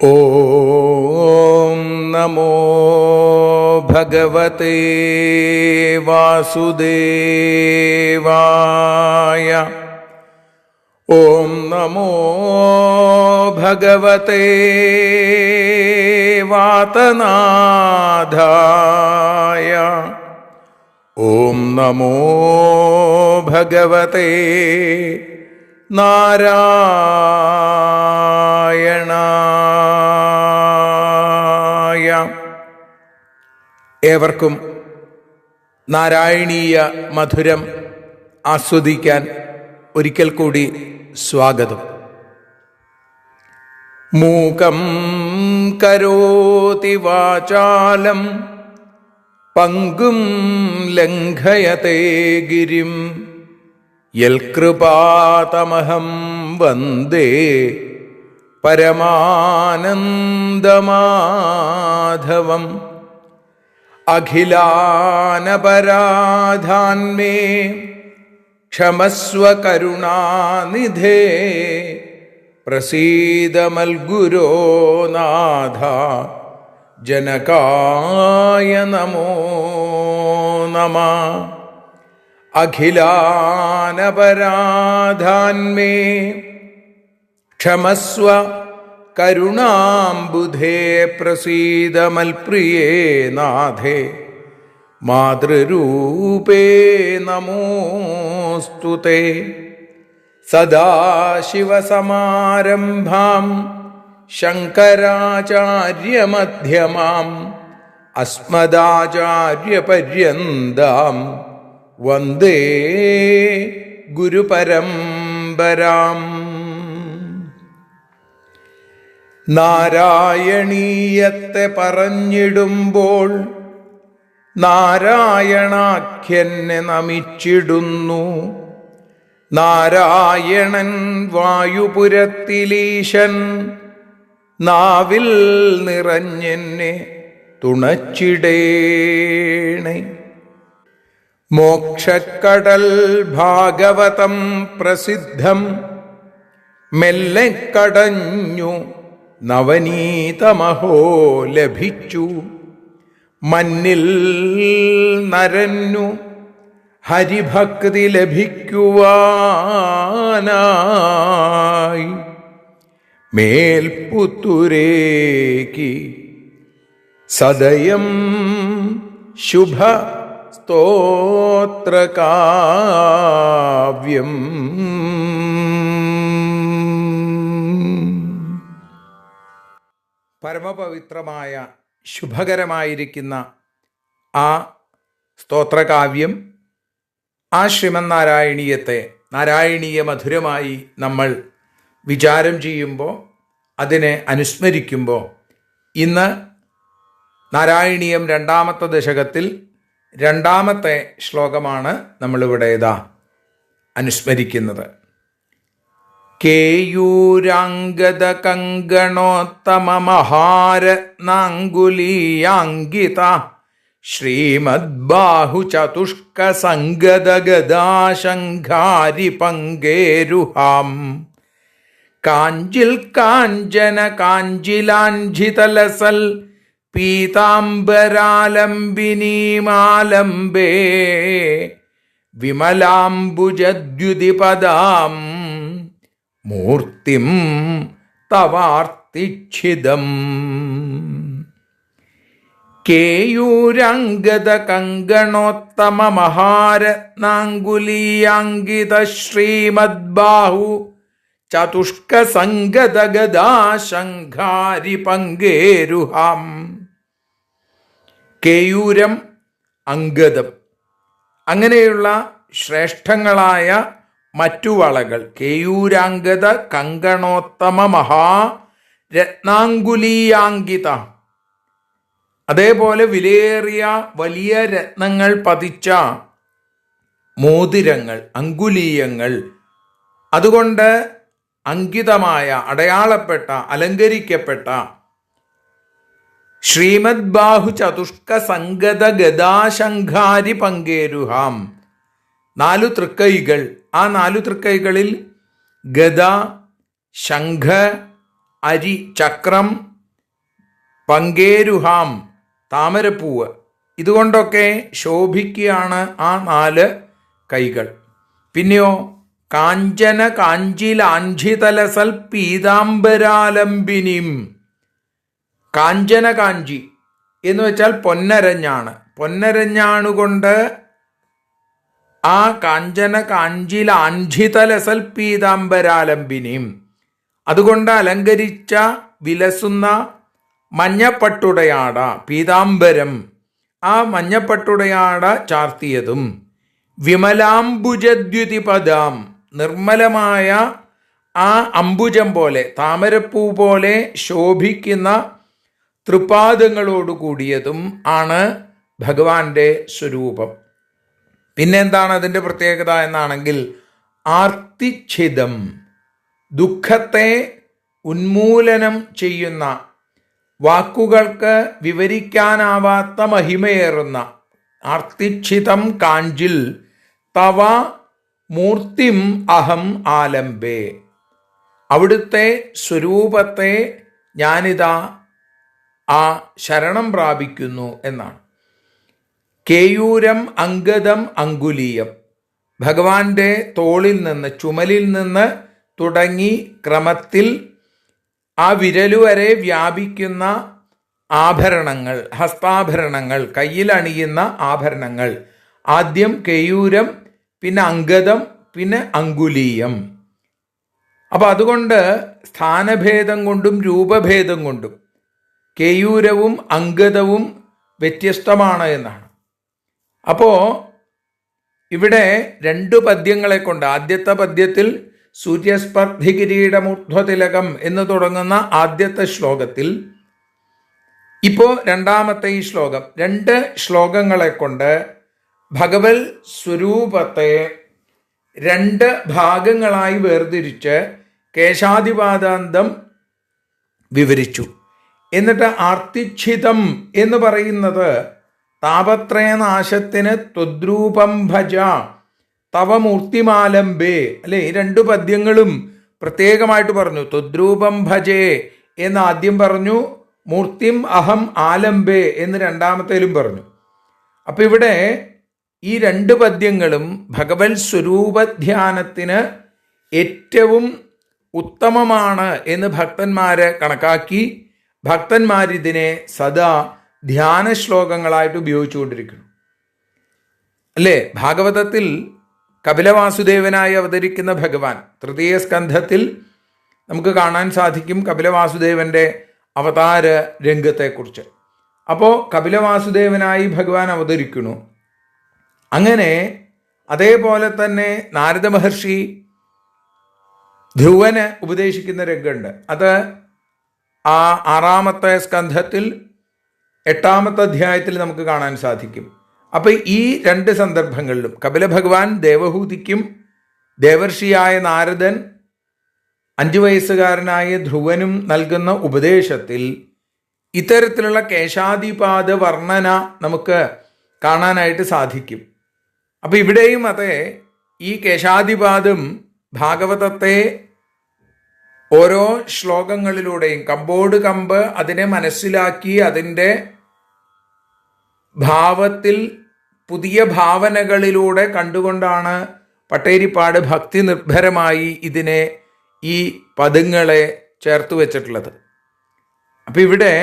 ഓം നമോ ഭഗവതേ വാസുദേവായ. ഓം നമോ ഭഗവതേ വാതനാഥായ. ഓം നമോ ഭഗവതേ നാരായണായ. ഏവർക്കും നാരായണീയ മധുരം ആസ്വദിക്കാൻ ഒരിക്കൽ കൂടി സ്വാഗതം. മൂകം കരോതി വാചാലം പങ്കും ലംഘയത്തെ ഗിരിം യൽകൃപാതമഹം വന്ദേ പരമാനന്ദമാധവം. അഖിലാനപരാധാന്മേ ക്ഷമസ്വ കരുണാനിധേ പ്രസീദ മൽഗുരോ നാഥ ജനകായ നമോ നമഃ. അഖിലാനപരാധാന്മേ ക്ഷമസ്വ കരുണാംബുധേ പ്രസീദ മൽപ്രിയേ നാഥേ മാതൃരൂപേ നമോസ്തുതേ. സദാശിവസമാരംഭാം ശങ്കരാചാര്യമധ്യമാം അസ്മദാചാര്യപര്യന്താം വന്ദേ ഗുരുപരമ്പരാം. നാരായണീയത്തെ പറഞ്ഞിടുമ്പോൾ നാരായണാഖ്യനെ നമിച്ചിടുന്നു. നാരായണൻ വായുപുരത്തിലീശൻ നാവിൽ നിറഞ്ഞെന്നെ തുണച്ചിടേണേ. മോക്ഷക്കടൽ ഭാഗവതം പ്രസിദ്ധം മെല്ലെ കടഞ്ഞു നവനീതമഹോ ലഭിച്ചു. മന്നിൽ നരന്നു ഹരിഭക്തി ലഭിക്കുവാനായി മേൽപുത്തുരേക്ക് സദയം ശുഭ സ്തോത്രകാവ്യം. പരമപവിത്രമായ ശുഭകരമായിരിക്കുന്ന ആ സ്തോത്രകാവ്യം, ആ ശ്രീമന്നാരായണീയത്തെ നാരായണീയ മധുരമായി നമ്മൾ വിചാരം ചെയ്യുമ്പോൾ, അതിനെ അനുസ്മരിക്കുമ്പോൾ, ഇന്ന് നാരായണീയം രണ്ടാമത്തെ ദശകത്തിൽ രണ്ടാമത്തെ ശ്ലോകമാണ് നമ്മളിവിടെ അനുസ്മരിക്കുന്നത്. കേയൂരാംഗദ കങ്കണോത്തമ മഹാരത്നാങ്കുലീയാങ്കിത ശ്രീമദ്ബാഹു ചതുഷ്ക സംഗത ഗദാശങ്കാരി പങ്കേരുഹാം. കാഞ്ചിൽ കാഞ്ചന കാഞ്ചിലാഞ്ചിതലസൽ പീതാംബരാലംബിനീമാലംബേ വിമലാംബുജദ്യുതിപദാം മൂർത്തിം തവാർത്തിച്ഛിദം. കേയൂരാംഗദ കങ്കണോത്തമ മഹാരത്നാങ്കുലീയാങ്കിത ശ്രീമദ്ബാഹു ചതുഷ്ക സംഗത ഗദാശങ്കാരി പങ്കേരുഹാം. കേയൂരം, അംഗദം, അങ്ങനെയുള്ള ശ്രേഷ്ഠങ്ങളായ മറ്റു വളകൾ. കേയൂരാംഗദ കങ്കണോത്തമ മഹാരത്നാങ്കുലീയാങ്കിത, അതേപോലെ വിലയേറിയ വലിയ രത്നങ്ങൾ പതിച്ച മോതിരങ്ങൾ, അങ്കുലീയങ്ങൾ, അതുകൊണ്ട് അങ്കിതമായ, അടയാളപ്പെട്ട, അലങ്കരിക്കപ്പെട്ട ശ്രീമദ്ബാഹു ചതുഷ്ക സംഗത ഗദാശങ്കാരി പങ്കേരുഹാം. 4 തൃക്കൈകൾ. ആ 4 തൃക്കൈകളിൽ ഗദ, ശംഖ, അരി, ചക്രം, പങ്കേരുഹാം താമരപ്പൂവ്, ഇതുകൊണ്ടൊക്കെ ശോഭിക്കുകയാണ് ആ 4 കൈകൾ. പിന്നെയോ കാഞ്ചന കാഞ്ചിലാഞ്ചിതലസൽ പീതാംബരാലംബിനിം. കാഞ്ചന കാഞ്ചി എന്ന് വെച്ചാൽ പൊന്നരഞ്ഞാണ്. പൊന്നരഞ്ഞാണുകൊണ്ട് ആ കാഞ്ചന കാഞ്ചിലാഞ്ചിതലസൽ പീതാംബരാലംബിനിം, അതുകൊണ്ട് അലങ്കരിച്ച വിലസുന്ന മഞ്ഞപ്പട്ടുടയാട, പീതാംബരം, ആ മഞ്ഞപ്പട്ടുടയാട ചാർത്തിയതും, വിമലാംബുജദ്യുതിപദാം, നിർമ്മലമായ ആ അംബുജം പോലെ, താമരപ്പൂ പോലെ ശോഭിക്കുന്ന തൃപാദങ്ങളോട് കൂടിയതും ആണ് ഭഗവാന്റെ സ്വരൂപം. പിന്നെന്താണ് അതിൻ്റെ പ്രത്യേകത എന്നാണെങ്കിൽ, ആർത്തിച്ഛിദം, ദുഃഖത്തെ ഉന്മൂലനം ചെയ്യുന്ന, വാക്കുകൾക്ക് വിവരിക്കാനാവാത്ത മഹിമയേറുന്ന ആർത്തിച്ഛിതം കാഞ്ചിൽ തവ മൂർത്തിം അഹം ആലംബേ, അവിടുത്തെ സ്വരൂപത്തെ ഞാനിതാ ആ ശരണം പ്രാപിക്കുന്നു എന്നാണ്. കേയൂരം അംഗദം അങ്കുലീയം, ഭഗവാന്റെ തോളിൽ നിന്ന്, ചുമലിൽ നിന്ന് തുടങ്ങി ക്രമത്തിൽ ആ വിരലു വരെ വ്യാപിക്കുന്ന ആഭരണങ്ങൾ, ഹസ്താഭരണങ്ങൾ, കയ്യിൽ അണിയുന്ന ആഭരണങ്ങൾ, ആദ്യം കേയൂരം, പിന്നെ അംഗദം, പിന്നെ അങ്കുലീയം. അപ്പം അതുകൊണ്ട് സ്ഥാനഭേദം കൊണ്ടും രൂപഭേദം കൊണ്ടും കേയൂരവും അംഗദവും വ്യത്യസ്തമാണ് എന്നാണ്. അപ്പോൾ ഇവിടെ 2 പദ്യങ്ങളെ കൊണ്ട്, ആദ്യത്തെ പദ്യത്തിൽ സൂര്യസ്പർദ്ധി കിരീടമൂർധ്വതിലകം എന്ന് തുടങ്ങുന്ന ആദ്യത്തെ ശ്ലോകത്തിൽ, ഇപ്പോൾ രണ്ടാമത്തെ ഈ ശ്ലോകം, 2 ശ്ലോകങ്ങളെ കൊണ്ട് ഭഗവത് സ്വരൂപത്തെ 2 ഭാഗങ്ങളായി വേർതിരിച്ച് കേശാദിപാദാന്തം വിവരിച്ചു. എന്നിട്ട് ആർത്തിച്ഛിതം എന്ന് പറയുന്നത് താപത്രയനാശത്തിന് ത്വദ്രൂപം ഭജ തവ മൂർത്തിമാലംബേ, അല്ലെ? ഈ 2 പദ്യങ്ങളും പ്രത്യേകമായിട്ട് പറഞ്ഞു. ത്വദ്രൂപം ഭജേ എന്ന് ആദ്യം പറഞ്ഞു, മൂർത്തിം അഹം ആലംബേ എന്ന് രണ്ടാമത്തേലും പറഞ്ഞു. അപ്പം ഇവിടെ ഈ 2 പദ്യങ്ങളും ഭഗവത് സ്വരൂപധ്യാനത്തിന് ഏറ്റവും ഉത്തമമാണ് എന്ന് ഭക്തന്മാരെ കണക്കാക്കി ഭക്തന്മാരിതിനെ സദാ ധ്യാന ശ്ലോകങ്ങളായിട്ട് ഉപയോഗിച്ചുകൊണ്ടിരിക്കുന്നു, അല്ലേ? ഭാഗവതത്തിൽ കപിലവാസുദേവനായി അവതരിക്കുന്ന ഭഗവാൻ തൃതീയ സ്കന്ധത്തിൽ നമുക്ക് കാണാൻ സാധിക്കും കപിലവാസുദേവൻ്റെ അവതാര രംഗത്തെക്കുറിച്ച്. അപ്പോൾ കപിലവാസുദേവനായി ഭഗവാൻ അവതരിക്കുന്നു. അങ്ങനെ അതേപോലെ തന്നെ നാരദ മഹർഷി ധ്രുവന് ഉപദേശിക്കുന്ന രംഗമുണ്ട്. അത് ആ 6-ാമത്തെ സ്കന്ധത്തിൽ 8-ാമത്തെ അധ്യായത്തിൽ നമുക്ക് കാണാൻ സാധിക്കും. അപ്പം ഈ 2 സന്ദർഭങ്ങളിലും കപില ഭഗവാൻ ദേവഹൂതിക്കും ദേവർഷിയായ നാരദൻ 5 വയസ്സുകാരനായ ധ്രുവനും നൽകുന്ന ഉപദേശത്തിൽ ഇത്തരത്തിലുള്ള കേശാദിപാദ വർണ്ണന നമുക്ക് കാണാനായിട്ട് സാധിക്കും. അപ്പം ഇവിടെയും അതെ, ഈ കേശാദിപാദം ഭാഗവതത്തെ ഓരോ ശ്ലോകങ്ങളിലൂടെയും കമ്പോട് കമ്പ് അതിനെ മനസ്സിലാക്കി അതിൻ്റെ ഭാവത്തിൽ പുതിയ ഭാവനകളിലൂടെ കണ്ടുകൊണ്ടാണ് പട്ടേരിപ്പാട് ഭക്തി നിർഭരമായി ഇതിനെ, ഈ പദങ്ങളെ ചേർത്ത് വെച്ചിട്ടുള്ളത്. അപ്പം ഇവിടെ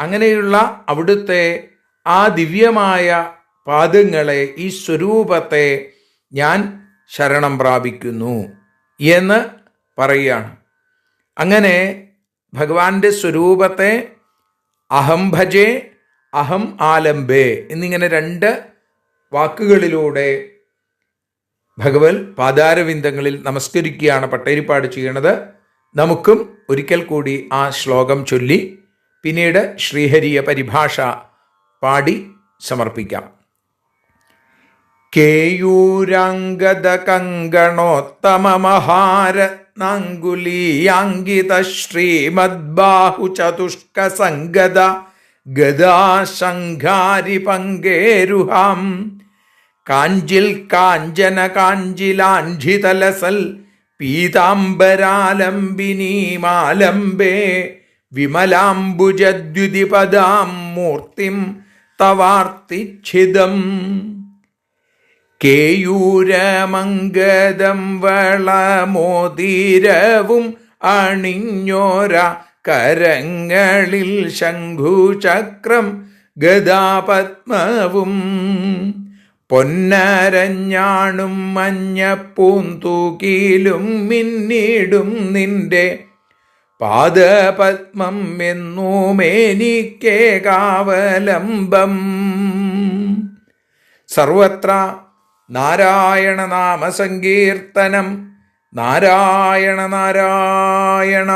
അങ്ങനെയുള്ള അവിടുത്തെ ആ ദിവ്യമായ പാദങ്ങളെ, ഈ സ്വരൂപത്തെ ഞാൻ ശരണം പ്രാപിക്കുന്നു എന്ന് പറയുകയാണ്. അങ്ങനെ ഭഗവാന്റെ സ്വരൂപത്തെ അഹം ഭജേ അഹം ആലംബേ എന്നിങ്ങനെ 2 വാക്കുകളിലൂടെ ഭഗവത് പാദാരവിന്ദങ്ങളിൽ നമസ്കരിക്കുകയാണ് പട്ടേരിപ്പാട് ചെയ്യണത്. നമുക്കും ഒരിക്കൽ കൂടി ആ ശ്ലോകം ചൊല്ലി പിന്നീട് ശ്രീഹരിയ പരിഭാഷ പാടി സമർപ്പിക്കാം. കേയൂരാംഗദ കങ്കണോത്തമമഹാരത്നാങ്കുലീയാങ്കിത ശ്രീമദ്ബാഹു ചതുഷ്ക സംഗത ഗദാശങ്കാരി പങ്കേരുഹാം കാഞ്ചിൽ കാഞ്ചന കാഞ്ചിലാഞ്ചിതലസൽ പീതാംബരാലംബിനീമാലംബേ വിമലാംബുജദ്യുതിപദാം മൂർത്തിം തവാർത്തിച്ഛിദം കേയൂരമംഗദം വളമോതിരവും അണിഞ്ഞോര കരങ്ങളിൽ ശംഖുചക്രം ഗദാപത്മവും പൊന്നരഞ്ഞാണും മഞ്ഞപ്പൂന്തൂക്കിലും മിന്നിടും നിന്റെ പാദപത്മം എന്നുമേനിക്കേകാവലംബം. സർവത്ര നാരായണ നാമസങ്കീർത്തനം. നാരായണ നാരായണ.